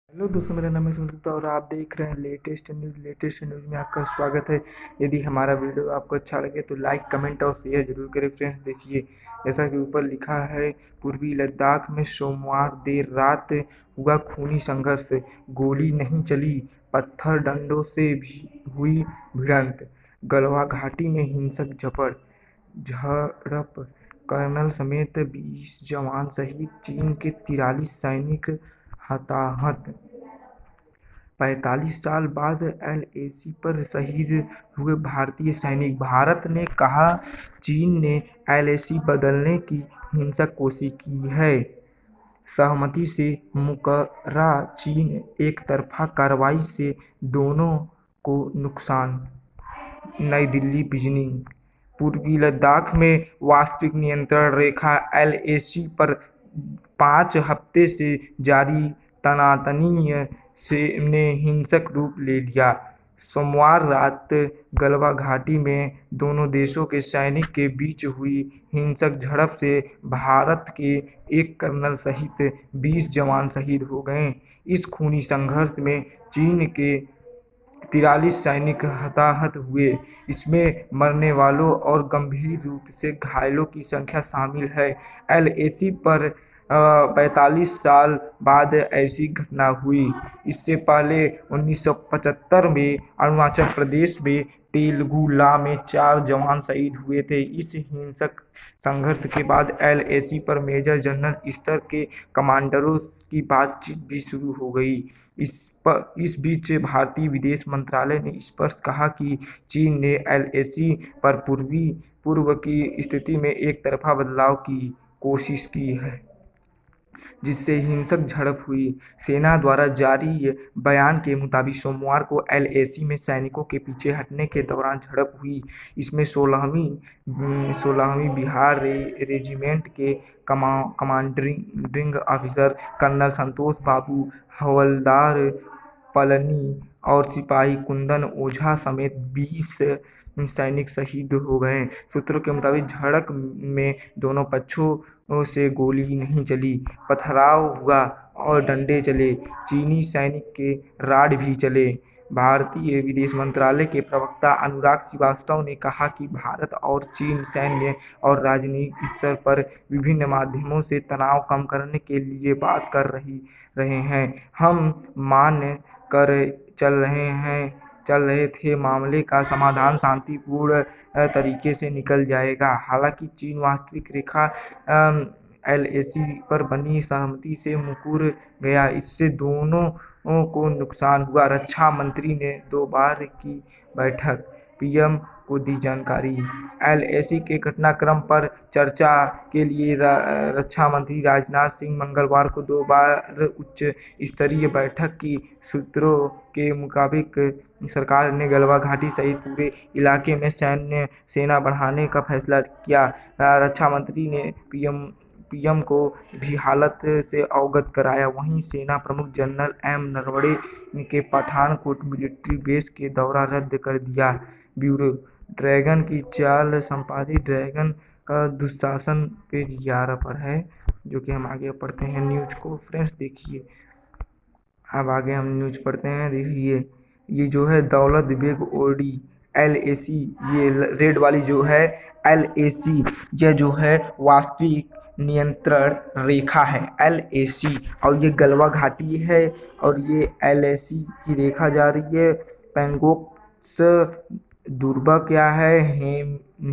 Hello दोस्तों, मेरा नाम है सुमित गुप्ता और आप देख रहे हैं लेटेस्ट न्यूज़ में आपका स्वागत है। यदि हमारा वीडियो आपको अच्छा लगे तो लाइक कमेंट और शेयर जरूर करें। फ्रेंड्स देखिए, जैसा कि ऊपर लिखा है, पूर्वी लद्दाख में सोमवार देर रात हुआ खूनी संघर्ष। गोली नहीं चली, पत्थर डंडों से भी हुई भिड़ंत। गलवा घाटी में हिंसक झड़प, कर्नल समेत 20 जवान शहीद, चीन के 43 सैनिक हताहत। 45 साल बाद एलएसी पर शहीद हुए भारतीय सैनिक। भारत ने कहा, चीन ने एलएसी बदलने की हिंसक कोशिश की है। सहमति से मुकर्रा चीन एक तरफा कार्रवाई से दोनों को नुकसान। नई दिल्ली बीजिंग। पूर्वी लद्दाख में वास्तविक नियंत्रण रेखा एलएसी पर 5 हफ्ते से जारी तनातनी ने हिंसक रूप ले लिया। सोमवार रात गलवा घाटी में दोनों देशों के सैनिक के बीच हुई हिंसक झड़प से भारत के एक कर्नल सहित 20 जवान शहीद हो गए। इस खूनी संघर्ष में चीन के 43 सैनिक हताहत हुए। इसमें मरने वालों और गंभीर रूप से घायलों की संख्या शामिल है। एलएसी पर 45 साल बाद ऐसी घटना हुई। इससे पहले 1975 में अरुणाचल प्रदेश में तेलुगुला में 4 जवान शहीद हुए थे। इस हिंसक संघर्ष के बाद एलएसी पर मेजर जनरल स्तर के कमांडरों की बातचीत भी शुरू हो गई। इस बीच भारतीय विदेश मंत्रालय ने स्पष्ट कहा कि चीन ने एलएसी पर पूर्व की स्थिति में एक तरफा बदलाव की कोशिश की है, जिससे हिंसक झड़प हुई। सेना द्वारा जारी बयान के मुताबिक सोमवार को एलएसी में सैनिकों के पीछे हटने के दौरान झड़प हुई। इसमें 16वीं बिहार रेजिमेंट के कमांडिंग ऑफिसर कर्नल संतोष बाबू, हवलदार पलनी और सिपाही कुंदन ओझा समेत 20 सैनिक शहीद हो गए। सूत्रों के मुताबिक झड़प में दोनों पक्षों से गोली नहीं चली, पथराव हुआ और डंडे चले। चीनी सैनिक के राड भी चले। भारतीय विदेश मंत्रालय के प्रवक्ता अनुराग श्रीवास्तव ने कहा कि भारत और चीन सैन्य और राजनीतिक स्तर पर विभिन्न माध्यमों से तनाव कम करने के लिए बात कर रहे हैं। हम मान कर चल रहे थे, मामले का समाधान शांतिपूर्ण तरीके से निकल जाएगा। हालांकि चीन वास्तविक रेखा एलएसी पर बनी सहमति से मुकर गया। इससे दोनों को नुकसान हुआ। रक्षा मंत्री ने 2 बार की बैठक, पीएम को दी जानकारी। एलएसी के घटनाक्रम पर चर्चा के लिए रक्षा मंत्री राजनाथ सिंह मंगलवार को 2 बार उच्च स्तरीय बैठक की। सूत्रों के मुताबिक सरकार ने गलवा घाटी सहित पूरे इलाके में सेना बढ़ाने का फैसला किया। रक्षा मंत्री ने पीएम को भी हालत से अवगत कराया। वहीं सेना प्रमुख जनरल एम नरवणे के पठानकोट मिलिट्री बेस के दौरा रद्द कर दिया। ब्यूरो। ड्रैगन की चाल संपादित। ड्रैगन का दुशासन पेज 11 पर है, जो कि हम आगे पढ़ते हैं न्यूज को। फ्रेंड्स देखिए, अब आगे हम न्यूज पढ़ते हैं। देखिए, ये जो है दौलत बेग ओडी एलएसी, ये रेड वाली जो है एलएसी, यह जो है वास्तविक नियंत्रण रेखा है एलएसी, और ये गलवा घाटी है और ये एलएसी की रेखा जा रही है। पेंगोक्स दुर्बा क्या है,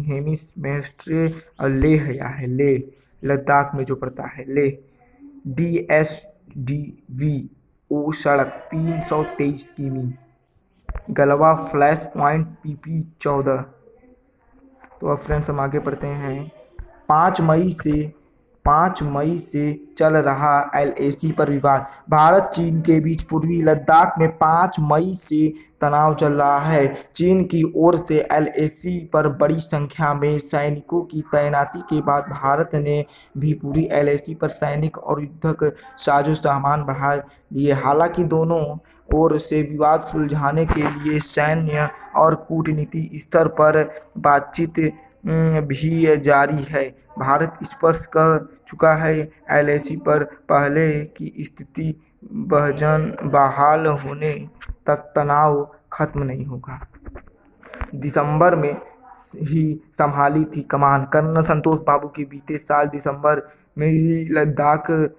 हेमिस्मेस्ट्रे और लेह या है लेह, लद्दाख में जो पड़ता है लेह। डीएसडीवी ओ सड़क 323 किमी, गलवा फ्लैश पॉइंट पीपी 14। तो अब फ्रेंड्स हम आगे पढ़ते हैं। 5 मई से चल रहा एलएसी पर विवाद। भारत चीन के बीच पूर्वी लद्दाख में 5 मई से तनाव चल रहा है। चीन की ओर से एलएसी पर बड़ी संख्या में सैनिकों की तैनाती के बाद भारत ने भी पूरी एलएसी पर सैनिक और युद्धक साजो सामान बढ़ा लिए। हालांकि दोनों ओर से विवाद सुलझाने के लिए सैन्य और कूटनीतिक स्तर पर बातचीत भी जारी है। भारत स्पष्ट कर चुका है, एलएसी पर पहले की स्थिति बहाल होने तक तनाव खत्म नहीं होगा। दिसंबर में ही संभाली थी कमान। कर्नल संतोष बाबू की बीते साल दिसंबर में ही लद्दाख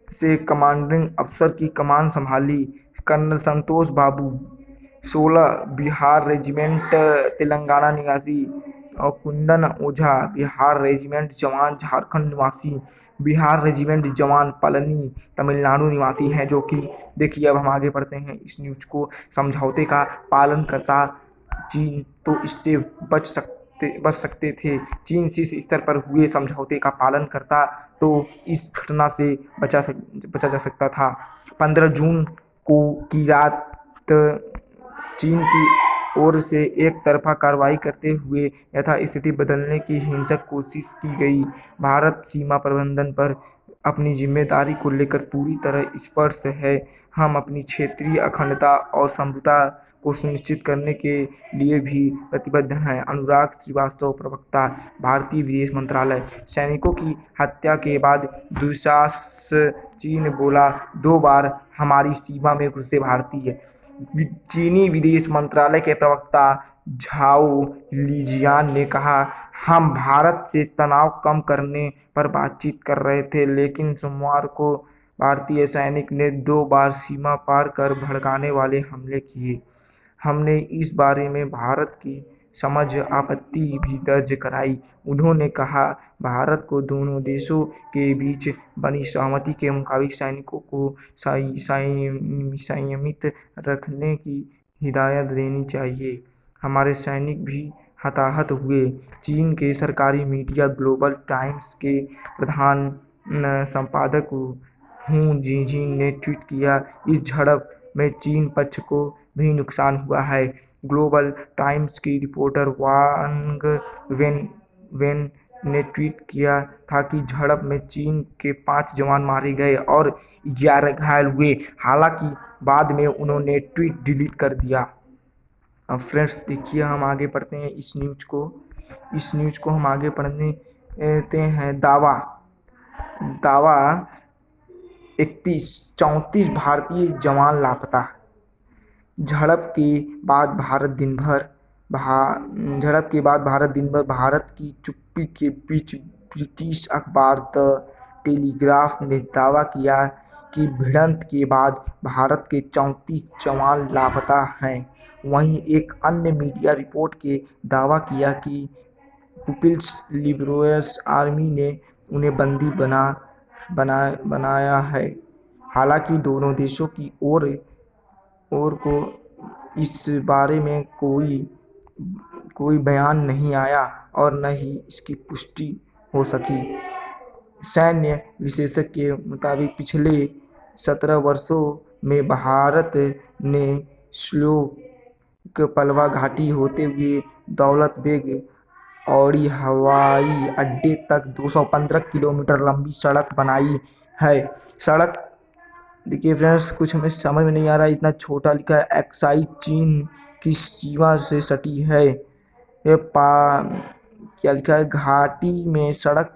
से कमांडिंग अफसर की कमान संभाली। कर्नल संतोष बाबू 16 बिहार रेजिमेंट तेलंगाना निवासी और कुंदन ओझा बिहार रेजिमेंट जवान झारखंड निवासी, बिहार रेजिमेंट जवान पलनी तमिलनाडु निवासी हैं। जो कि देखिए, अब हम आगे बढ़ते हैं इस न्यूज को। समझौते का पालन करता चीन तो इससे बच सकते थे। चीन शीर्ष स्तर पर हुए समझौते का पालन करता तो इस घटना से बचा जा सकता था। 15 जून की रात चीन की ओर से एक तरफा कार्रवाई करते हुए यथास्थिति बदलने की हिंसक कोशिश की गई। भारत सीमा प्रबंधन पर अपनी जिम्मेदारी को लेकर पूरी तरह स्पष्ट है। हम अपनी क्षेत्रीय अखंडता और समृद्धता को सुनिश्चित करने के लिए भी प्रतिबद्ध हैं। अनुराग श्रीवास्तव, प्रवक्ता, भारतीय विदेश मंत्रालय। सैनिकों की हत्या के बाद दुस्साहस चीन बोला, 2 बार हमारी सीमा में घुसे भारतीय। चीनी विदेश मंत्रालय के प्रवक्ता झाओ लिजियान ने कहा, हम भारत से तनाव कम करने पर बातचीत कर रहे थे, लेकिन सोमवार को भारतीय सैनिक ने 2 बार सीमा पार कर भड़काने वाले हमले किए। हमने इस बारे में भारत की समझ आपत्ति भी दर्ज कराई। उन्होंने कहा, भारत को दोनों देशों के बीच बनी सहमति के मुताबिक सैनिकों को संयमित रखने की हिदायत देनी चाहिए। हमारे सैनिक भी हताहत हुए। चीन के सरकारी मीडिया ग्लोबल टाइम्स के प्रधान संपादक हू जिनजिन ने ट्वीट किया, इस झड़प में चीन पक्ष को भी नुकसान हुआ है। ग्लोबल टाइम्स की रिपोर्टर वांग वेन ने ट्वीट किया था कि झड़प में चीन के 5 जवान मारे गए और 11 घायल हुए। हालांकि बाद में उन्होंने ट्वीट डिलीट कर दिया। अब फ्रेंड्स देखिए, हम आगे पढ़ते हैं इस न्यूज को हम आगे पढ़ते हैं। दावा 34 भारतीय जवान लापता। झड़प के बाद भारत दिन भर भारत की चुप्पी के बीच ब्रिटिश अखबार द टेलीग्राफ ने दावा किया कि भिड़ंत के बाद भारत के 34 जवान लापता हैं। वहीं एक अन्य मीडिया रिपोर्ट के दावा किया कि पीपल्स लिबरेशन आर्मी ने उन्हें बंदी बनाया है। हालांकि दोनों देशों की ओर को इस बारे में कोई बयान नहीं आया और न ही इसकी पुष्टि हो सकी। सैन्य विशेषज्ञ के मुताबिक पिछले 17 वर्षों में भारत ने श्योक पलवा घाटी होते हुए दौलत बेग औड़ी हवाई अड्डे तक 215 किलोमीटर लंबी सड़क बनाई है। सड़क देखिए फ्रेंड्स, कुछ हमें समझ में नहीं आ रहा है, इतना छोटा लिखा है। एक्साई चीन की सीमा से सटी है। ये क्या लिखा है, घाटी में सड़क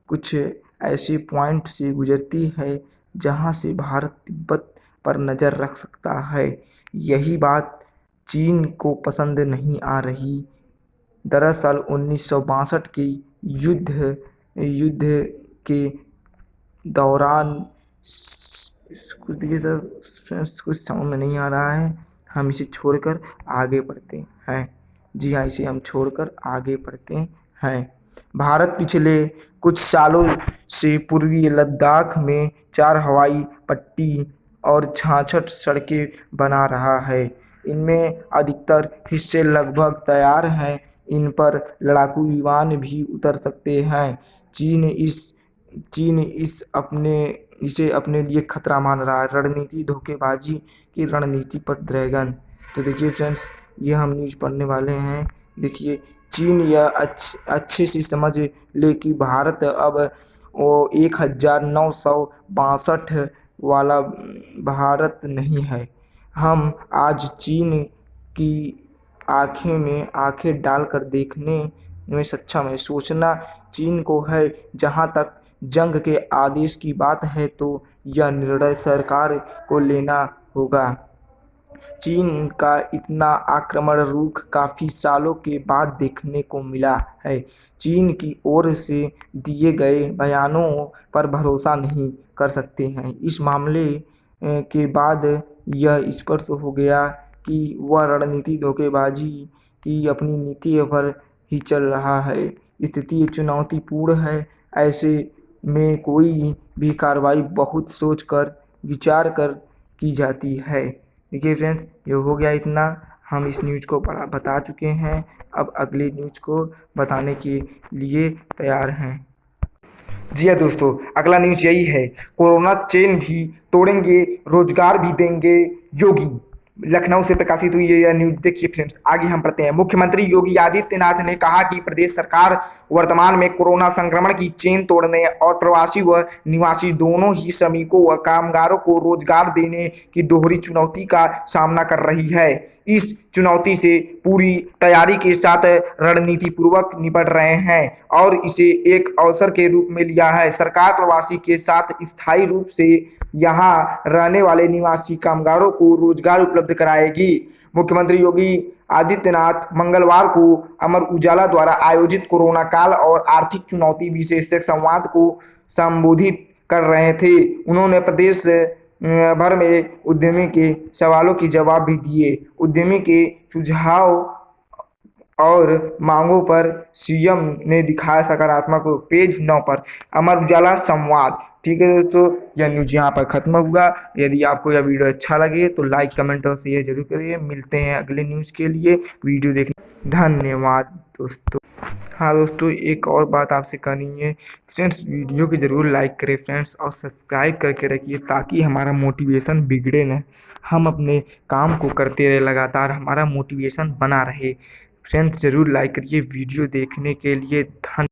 कुछ ऐसे पॉइंट से गुजरती है जहां से भारत तिब्बत पर नज़र रख सकता है। यही बात चीन को पसंद नहीं आ रही। दरअसल 1962 के युद्ध के दौरान कुछ समझ में नहीं आ रहा है, हम इसे छोड़कर आगे बढ़ते हैं। जी हाँ, इसे हम छोड़कर आगे बढ़ते हैं। भारत पिछले कुछ सालों से पूर्वी लद्दाख में 4 हवाई पट्टी और 66 सड़कें बना रहा है। इनमें अधिकतर हिस्से लगभग तैयार हैं। इन पर लड़ाकू विमान भी उतर सकते हैं। चीन इसे अपने लिए खतरा मान रहा है। रणनीति धोखेबाजी की रणनीति पर ड्रैगन। तो देखिए फ्रेंड्स, ये हम न्यूज़ पढ़ने वाले हैं। देखिए, चीन यह अच्छे से समझ ले कि भारत अब 1962 वाला भारत नहीं है। हम आज चीन की आंखें में आंखें डालकर देखने में सक्षम है। सोचना चीन को है, जहां तक जंग के आदेश की बात है तो यह निर्णय सरकार को लेना होगा। चीन का इतना आक्रामक रुख काफ़ी सालों के बाद देखने को मिला है। चीन की ओर से दिए गए बयानों पर भरोसा नहीं कर सकते हैं। इस मामले के बाद यह स्पष्ट हो गया कि वह रणनीतिक धोखेबाजी की अपनी नीति पर ही चल रहा है। स्थिति चुनौतीपूर्ण है। ऐसे में कोई भी कार्रवाई बहुत सोच कर विचार कर की जाती है। देखिए फ्रेंड्स, ये हो गया इतना। हम इस न्यूज़ को बता चुके हैं। अब अगली न्यूज़ को बताने के लिए तैयार हैं। जी हाँ दोस्तों, अगला न्यूज़ यही है, कोरोना चेन भी तोड़ेंगे, रोजगार भी देंगे योगी। लखनऊ से प्रकाशित हुई यह न्यूज। देखिए फ्रेंड्स, आगे हम पढ़ते हैं। मुख्यमंत्री योगी आदित्यनाथ ने कहा कि प्रदेश सरकार वर्तमान में कोरोना संक्रमण की चेन तोड़ने और प्रवासी व निवासी दोनों ही श्रमिकों व कामगारों को रोजगार देने की दोहरी चुनौती का सामना कर रही है। इस चुनौती से पूरी तैयारी के साथ रणनीति पूर्वक निपट रहे हैं और इसे एक अवसर के रूप में लिया है। सरकार प्रवासी के साथ स्थायी रूप से यहाँ रहने वाले निवासी कामगारों को रोजगार उपलब्ध कराएगी। मुख्यमंत्री योगी आदित्यनाथ मंगलवार को अमर उजाला द्वारा आयोजित कोरोना काल और आर्थिक चुनौती विशेषज्ञ संवाद को संबोधित कर रहे थे। उन्होंने प्रदेश भर में उद्यमी के सवालों के जवाब भी दिए। उद्यमी के सुझाव और मांगों पर सीएम ने दिखाया सकारात्मक रूप। पेज 9 पर अमर उजाला संवाद। ठीक है दोस्तों, यह न्यूज यहाँ पर खत्म हुआ। यदि आपको यह वीडियो अच्छा लगे तो लाइक, कमेंट और शेयर जरूर करिए। मिलते हैं अगले न्यूज के लिए। वीडियो देखने धन्यवाद दोस्तों। हाँ दोस्तों, एक और बात आपसे करनी है फ्रेंड्स, वीडियो को ज़रूर लाइक करें फ्रेंड्स और सब्सक्राइब करके रखिए ताकि हमारा मोटिवेशन बिगड़े न। हम अपने काम को करते रहे, लगातार हमारा मोटिवेशन बना रहे। फ्रेंड्स ज़रूर लाइक करिए। वीडियो देखने के लिए धन्यवाद।